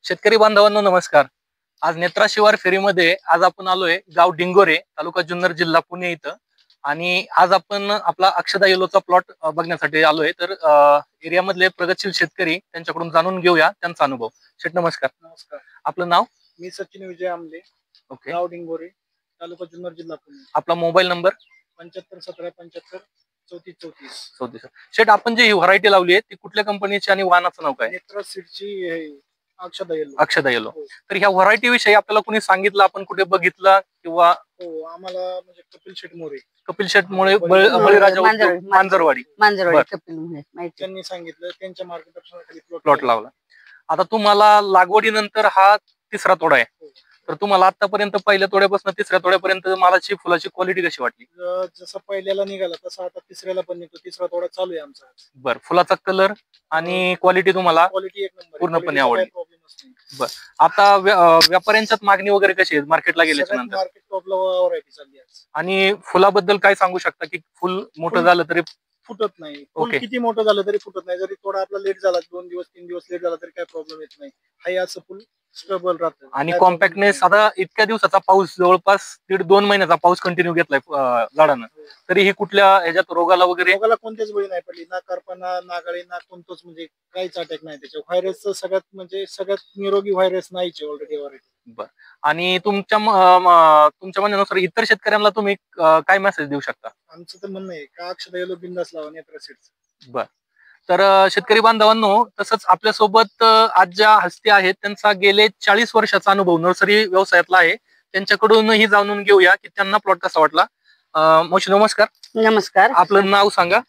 शेतकरी बांधवांनो नमस्कार. आज नेत्रा शिवार फेरीमध्ये आज आपण आलोय गाव डिंगोरे, तालुका जुन्नर, जिल्हा पुणे इथं. आणि आज आपण आपला अक्षदा येलोचा प्लॉट बघण्यासाठी आलोय. तर एरियामधले प्रगतशील शेतकरी त्यांच्याकडून जाणून घेऊया त्यांचा अनुभव. शेठ नमस्कार. नमस्कार. आपलं नाव? मी सचिन विजय आमले, ओके. गाव डिंगोरे, तालुका जुन्नर, जिल्हा पुणे. आपला मोबाईल नंबर? 75 17 75 34 34. शेठ, आपण जी ही व्हरायटी लावली आहे ती कुठल्या कंपनीची आणि वाहनाचं नाव काय? नेत्रा सीडची अक्षदा येलो. अक्षदा येलो. तर ह्या व्हरायटी विषयी आपल्याला कोणी सांगितलं, आपण कुठे बघितलं किंवा? हो, आम्हाला म्हणजे कपिल शेट मोरे. कपिल शेट मुळे बळीराजा मांजरवाडी कपिल मोरे त्यांनी सांगितलं, त्यांच्या मार्गदर्शनाखाली प्लॉट लावला. आता तुम्हाला लागवडीनंतर हा तिसरा तोडा आहे. तर तुम्हाला आतापर्यंत पहिल्या तोड्यापासून तिसऱ्या तोड्यापर्यंत मालाची फुलाची क्वालिटी कशी वाटली? जसं पहिल्याला निघाला तसा आता तिसऱ्याला पण निघतो. तिसरा तोडा चालू आहे आमचा. बरं, फुलाचा कलर आणि क्वालिटी तुम्हाला क्वालिटी एक नंबर, पूर्णपणे आवडली. प्रॉब्लेमच नाही. बरं, आता व्यापाऱ्यांच्यात मागणी वगैरे कशी आहे मार्केटला गेल्याच्या नंतर? मार्केट टॉपला व्हरायटी चालली आहे. आणि फुलाबद्दल काय सांगू शकता की फुल मोठं झालं तरी फुटत नाही? फुल किती मोठं झालं तरी फुटत नाही. जरी थोडा आपला लेट झाला, 2 दिवस 3 दिवस लेट झाला तरी काय प्रॉब्लेम येत नाही. हाय असं फुल स्टेबल राहतं. आणि कॉम्पॅक्टनेस, आता इतक्या दिवसाचा पाऊस, जवळपास 1.5-2 महिन्याचा पाऊस कंटिन्यू घेतलाय झाडानं, तरी ही कुठल्या ह्याच्यात रोगाला कोणत्याच बळी नाही पडली. ना करपणा, ना गळी, ना कोणतंच म्हणजे काहीच अटॅक नाही त्याच्यावर. व्हायरसचं सगळ्यात निरोगी व्हायरस नाहीच ऑलरेडी व्हरायटी. बरं, आणि तुमच्या म्हणण्यानुसार इतर शेतकऱ्यांना तुम्ही काय मेसेज देऊ शकता? आमचं तर म्हणणं आहे का अक्षदा येलो बिंदास लावा नेत्रा सीड्स. बर, तर शेतकरी बांधवांनो, तसंच आपल्यासोबत आज ज्या हस्ती आहेत त्यांचा गेले 40 वर्षाचा अनुभव नर्सरी व्यवसायातला आहे. त्यांच्याकडूनही जाणून घेऊया की त्यांना प्लॉट कसा वाटला. मावशी नमस्कार. नमस्कार. आपलं नाव सांगा?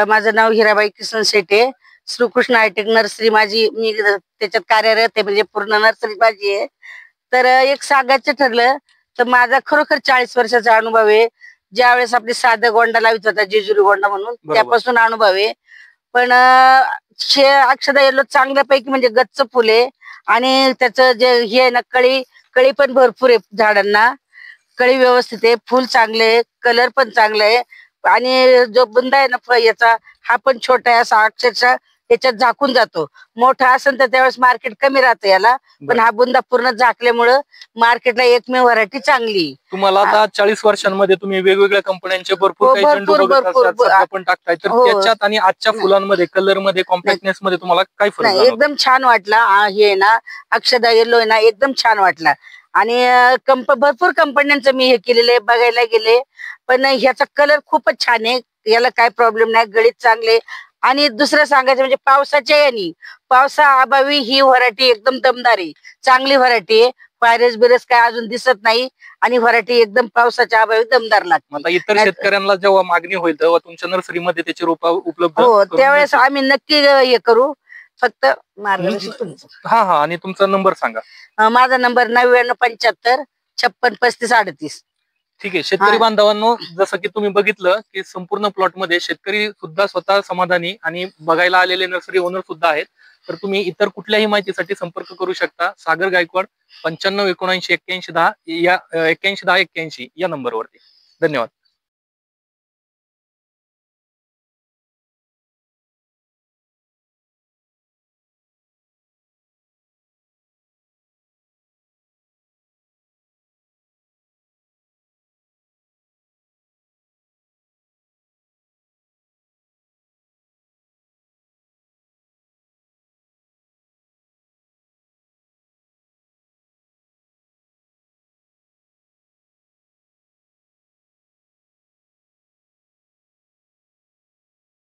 माझं नाव हिराबाई किसन शेटे. श्रीकृष्ण हायटेक नर्सरी माझी, मी त्याच्यात कार्यरत आहे. म्हणजे पूर्ण नर्सरी माझी आहे. तर एक सांगायचं ठरलं तर माझा खरोखर 40 वर्षाचा अनुभव आहे. ज्यावेळेस आपली साधं गोंडा लावित होता, जेजुरी गोंडा म्हणून, त्यापासून अनुभव आहे. पण अक्षदा येलो चांगल्यापैकी म्हणजे गच्च फुल आहे. आणि त्याचं जे हे आहे ना, कळी पण भरपूर आहे झाडांना. कळी व्यवस्थित आहे, फुल चांगले आहे, कलर पण चांगला आहे. आणि जो बुंदा आहे ना याचा, हा पण छोटा आहे, असा अक्षरशः त्याच्यात झाकून जातो. मोठा असेल तर त्यावेळेस मार्केट कमी राहतं याला, पण हा बुंदा पूर्ण झाकल्यामुळं मार्केटला एकमेव व्हरायटी चांगली. तुम्हाला आता 40 वर्षांमध्ये तुम्ही वेगवेगळ्या कंपन्यांचे भरपूर पण टाकताय, तर त्याच्यात आणि आजच्या फुलांमध्ये, कलर मध्ये, कॉम्पॅक्टनेस मध्ये तुम्हाला काय फरक जाणवतो? एकदम छान वाटला. हे ना अक्षदा येलो आहे ना, एकदम छान वाटला. आणि भरपूर कंपन्यांचं मी हे केलेलं आहे, बघायला गेले, पण ह्याचा कलर खूपच छान आहे. याला काय प्रॉब्लेम नाही, गळीत चांगले. आणि दुसरं सांगायचं म्हणजे पावसाच्या यानी, पावसाअभावी ही व्हरायटी एकदम दमदार आहे, चांगली व्हरायटी आहे. व्हायरस बिरस काय अजून दिसत नाही. आणि व्हरायटी एकदम पावसाच्या अभावी दमदार लागते. आता इतर शेतकऱ्यांना जेव्हा मागणी होईल तेव्हा तुमच्या नर्सरीमध्ये त्याची रोपा उपलब्ध? हो, त्यावेळेस आम्ही नक्की हे करू. फक्त मार्गदर्शन. हा, आणि तुमचा नंबर सांगा? माझा नंबर 9975 56 35 38. ठीक आहे. शेतकरी बांधवांनो, जसं की तुम्ही बघितलं की संपूर्ण प्लॉट मध्ये शेतकरी सुद्धा स्वतः समाधानी आणि बघायला आलेले नर्सरी ओनर सुद्धा आहेत. तर तुम्ही इतर कुठल्याही माहितीसाठी संपर्क करू शकता. सागर गायकवाड 95 79 81 10 या 81 10 81 या नंबरवरती. धन्यवाद.